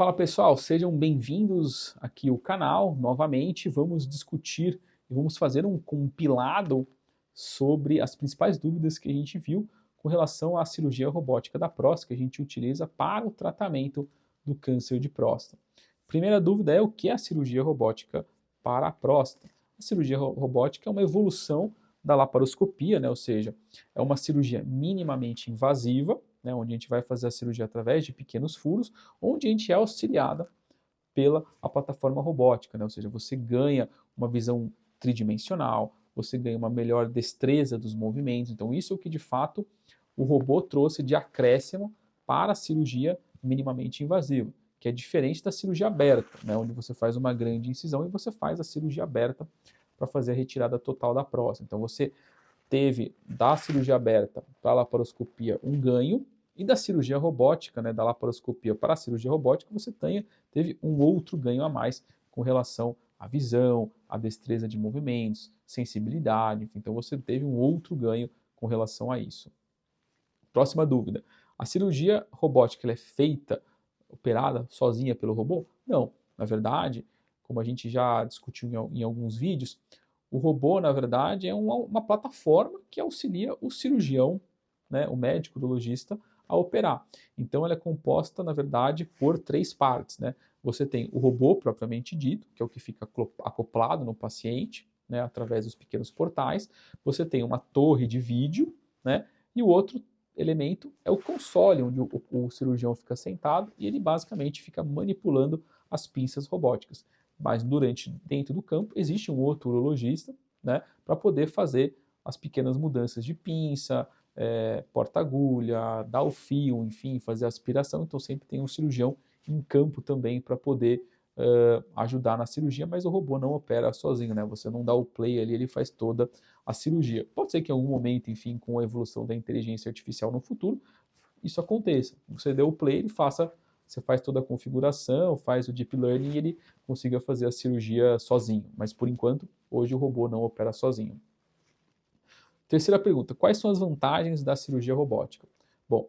Fala pessoal, sejam bem-vindos aqui ao canal novamente. Vamos discutir e vamos fazer um compilado sobre as principais dúvidas que a gente viu com relação à cirurgia robótica da próstata que a gente utiliza para o tratamento do câncer de próstata. Primeira dúvida é o que é a cirurgia robótica para a próstata? A cirurgia robótica é uma evolução da laparoscopia, né? Ou seja, é uma cirurgia minimamente invasiva, né? Onde a gente vai fazer a cirurgia através de pequenos furos, onde a gente é auxiliada pela a plataforma robótica, né? Ou seja, você ganha uma visão tridimensional, você ganha uma melhor destreza dos movimentos. Então, isso é o que de fato o robô trouxe de acréscimo para a cirurgia minimamente invasiva, que é diferente da cirurgia aberta, né? Onde você faz uma grande incisão e você faz a cirurgia aberta para fazer a retirada total da próstata. Então, você teve da cirurgia aberta para a laparoscopia um ganho, e da cirurgia robótica, né, da laparoscopia para a cirurgia robótica, você teve um outro ganho a mais com relação à visão, à destreza de movimentos, sensibilidade, enfim, então você teve um outro ganho com relação a isso. Próxima dúvida. A cirurgia robótica ela é feita, operada sozinha pelo robô? Não. Na verdade, como a gente já discutiu em alguns vídeos, o robô, na verdade, é uma plataforma que auxilia o cirurgião, né, o médico, o urologista, a operar. Então, ela é composta, na verdade, por três partes. Né? Você tem o robô propriamente dito, que é o que fica acoplado no paciente, né, através dos pequenos portais. Você tem uma torre de vídeo, né, e o outro elemento é o console, onde o cirurgião fica sentado e ele basicamente fica manipulando as pinças robóticas. Mas dentro do campo existe um outro urologista, né, para poder fazer as pequenas mudanças de pinça, porta-agulha, dar o fio, enfim, fazer a aspiração. Então sempre tem um cirurgião em campo também para poder ajudar na cirurgia, mas o robô não opera sozinho, né? Você não dá o play ali, ele faz toda a cirurgia. Pode ser que em algum momento, enfim, com a evolução da inteligência artificial no futuro, isso aconteça. Você deu o play, você faz toda a configuração, faz o deep learning e ele consiga fazer a cirurgia sozinho. Mas por enquanto, hoje o robô não opera sozinho. Terceira pergunta: quais são as vantagens da cirurgia robótica? Bom,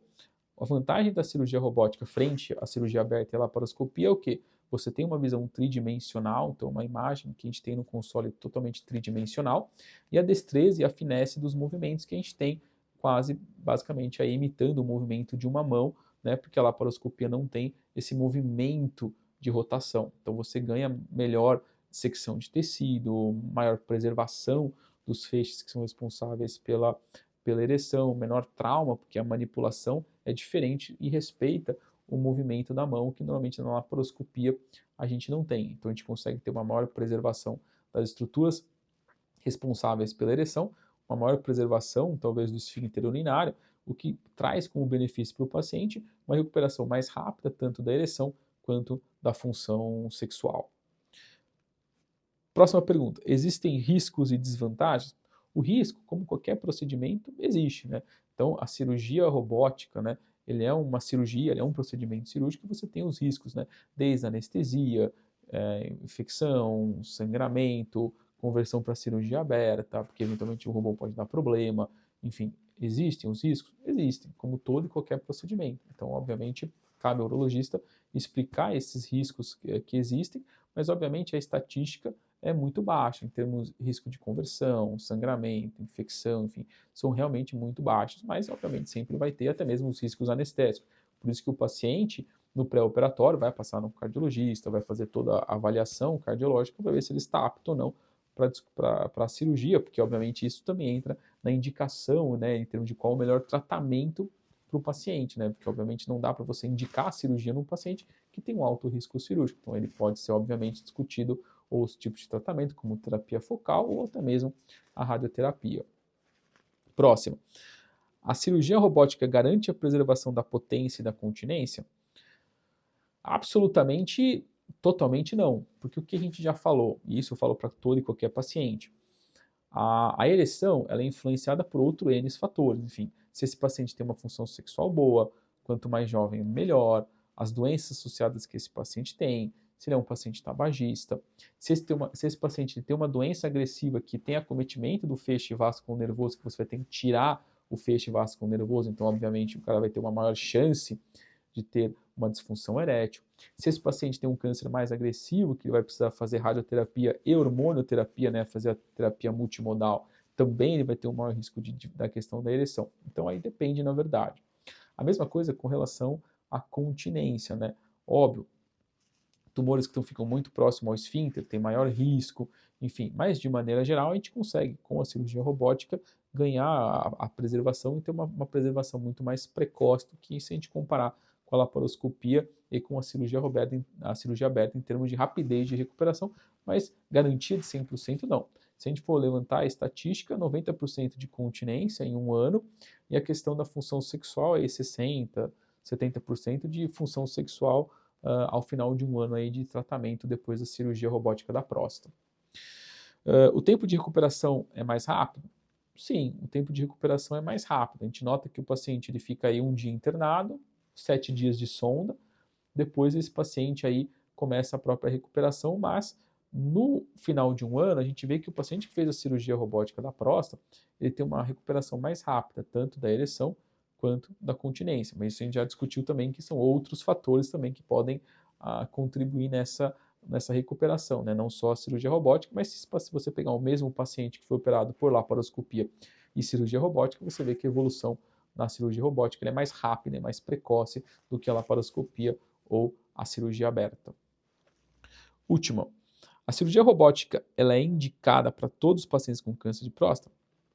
a vantagem da cirurgia robótica frente à cirurgia aberta e à laparoscopia é o quê? Você tem uma visão tridimensional, então uma imagem que a gente tem no console totalmente tridimensional, e a destreza e a finesse dos movimentos que a gente tem, quase basicamente aí imitando o movimento de uma mão, né? Porque a laparoscopia não tem esse movimento de rotação. Então você ganha melhor secção de tecido, maior preservação dos feixes que são responsáveis pela ereção, menor trauma, porque a manipulação é diferente e respeita o movimento da mão, que normalmente na laparoscopia a gente não tem. Então a gente consegue ter uma maior preservação das estruturas responsáveis pela ereção, uma maior preservação, talvez, do esfíncter urinário, o que traz como benefício para o paciente uma recuperação mais rápida, tanto da ereção quanto da função sexual. Próxima pergunta: existem riscos e desvantagens? O risco, como qualquer procedimento, existe, né? Então, a cirurgia robótica, né? Ele é uma cirurgia, ele é um procedimento cirúrgico que você tem os riscos, né? Desde anestesia, infecção, sangramento, conversão para cirurgia aberta, porque eventualmente o robô pode dar problema, enfim, existem os riscos? Existem, como todo e qualquer procedimento. Então, obviamente, cabe ao urologista explicar esses riscos que existem, mas obviamente a estatística é muito baixa em termos de risco de conversão, sangramento, infecção, enfim, são realmente muito baixos, mas obviamente sempre vai ter até mesmo os riscos anestésicos. Por isso que o paciente, no pré-operatório, vai passar no cardiologista, vai fazer toda a avaliação cardiológica para ver se ele está apto ou não para a cirurgia, porque obviamente isso também entra na indicação, né, em termos de qual o melhor tratamento para o paciente, né, porque obviamente não dá para você indicar a cirurgia num paciente que tem um alto risco cirúrgico, então ele pode ser obviamente discutido os tipos de tratamento, como terapia focal ou até mesmo a radioterapia. Próximo. A cirurgia robótica garante a preservação da potência e da continência? Absolutamente, totalmente não. Porque o que a gente já falou, e isso eu falo para todo e qualquer paciente, a ereção ela é influenciada por outros N fatores. Enfim, se esse paciente tem uma função sexual boa, quanto mais jovem, melhor, as doenças associadas que esse paciente tem, se ele é um paciente tabagista, se esse paciente tem uma doença agressiva que tem acometimento do feixe vasculonervoso, que você vai ter que tirar o feixe vasculonervoso, então, obviamente, o cara vai ter uma maior chance de ter uma disfunção erétil. Se esse paciente tem um câncer mais agressivo, que ele vai precisar fazer radioterapia e hormonioterapia, né, fazer a terapia multimodal, também ele vai ter um maior risco da questão da ereção. Então aí depende, na verdade. A mesma coisa com relação à continência, né? Óbvio, tumores que ficam muito próximos ao esfíncter têm maior risco, enfim, mas de maneira geral a gente consegue, com a cirurgia robótica, ganhar a preservação e ter uma preservação muito mais precoce do que se a gente comparar com a laparoscopia e com a cirurgia aberta em termos de rapidez de recuperação, mas garantia de 100% não. Se a gente for levantar a estatística, 90% de continência em um ano, e a questão da função sexual é 60%, 70% de função sexual ao final de um ano aí de tratamento depois da cirurgia robótica da próstata. O tempo de recuperação é mais rápido? Sim, o tempo de recuperação é mais rápido. A gente nota que o paciente ele fica aí um dia internado, 7 dias de sonda, depois esse paciente aí começa a própria recuperação, mas no final de um ano a gente vê que o paciente que fez a cirurgia robótica da próstata, ele tem uma recuperação mais rápida, tanto da ereção quanto da continência. Mas isso a gente já discutiu também que são outros fatores também que podem contribuir nessa recuperação, né? Não só a cirurgia robótica, mas se você pegar o mesmo paciente que foi operado por laparoscopia e cirurgia robótica, você vê que a evolução na cirurgia robótica é mais rápida, é mais precoce do que a laparoscopia ou a cirurgia aberta. Última, a cirurgia robótica ela é indicada para todos os pacientes com câncer de próstata?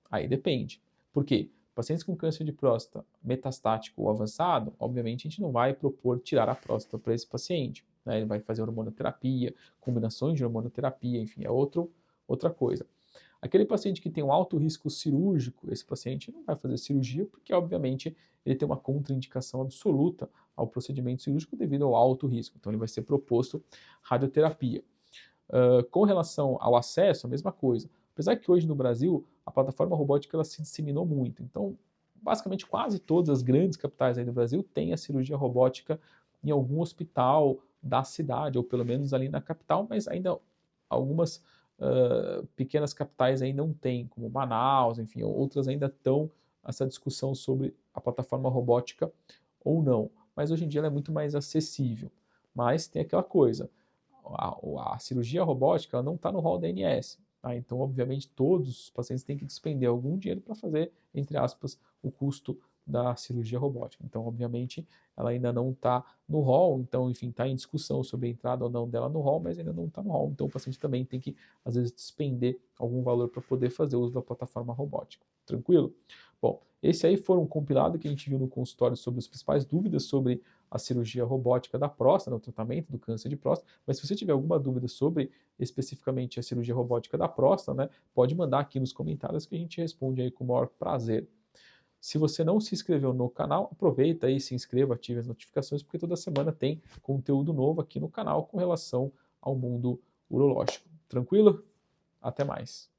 Aí depende. Por quê? Pacientes com câncer de próstata metastático ou avançado, obviamente a gente não vai propor tirar a próstata para esse paciente, né? Ele vai fazer hormonoterapia, combinações de hormonoterapia, enfim, é outra coisa. Aquele paciente que tem um alto risco cirúrgico, esse paciente não vai fazer cirurgia porque, obviamente, ele tem uma contraindicação absoluta ao procedimento cirúrgico devido ao alto risco. Então, ele vai ser proposto radioterapia. Com relação ao acesso, a mesma coisa. Apesar que hoje no Brasil a plataforma robótica ela se disseminou muito. Então, basicamente quase todas as grandes capitais aí do Brasil têm a cirurgia robótica em algum hospital da cidade, ou pelo menos ali na capital, mas ainda algumas pequenas capitais aí não têm, como Manaus, enfim, outras ainda estão essa discussão sobre a plataforma robótica ou não. Mas hoje em dia ela é muito mais acessível. Mas tem aquela coisa, a cirurgia robótica ela não está no rol da ANS. Tá? Então, obviamente, todos os pacientes têm que despender algum dinheiro para fazer, entre aspas, o custo da cirurgia robótica. Então, obviamente, ela ainda não está no rol, então, enfim, está em discussão sobre a entrada ou não dela no rol, mas ainda não está no rol. Então, o paciente também tem que, às vezes, despender algum valor para poder fazer uso da plataforma robótica. Tranquilo? Bom, esse aí foi um compilado que a gente viu no consultório sobre as principais dúvidas sobre a cirurgia robótica da próstata, no tratamento do câncer de próstata, mas se você tiver alguma dúvida sobre especificamente a cirurgia robótica da próstata, né, pode mandar aqui nos comentários que a gente responde aí com o maior prazer. Se você não se inscreveu no canal, aproveita aí, se inscreva, ative as notificações, porque toda semana tem conteúdo novo aqui no canal com relação ao mundo urológico. Tranquilo? Até mais.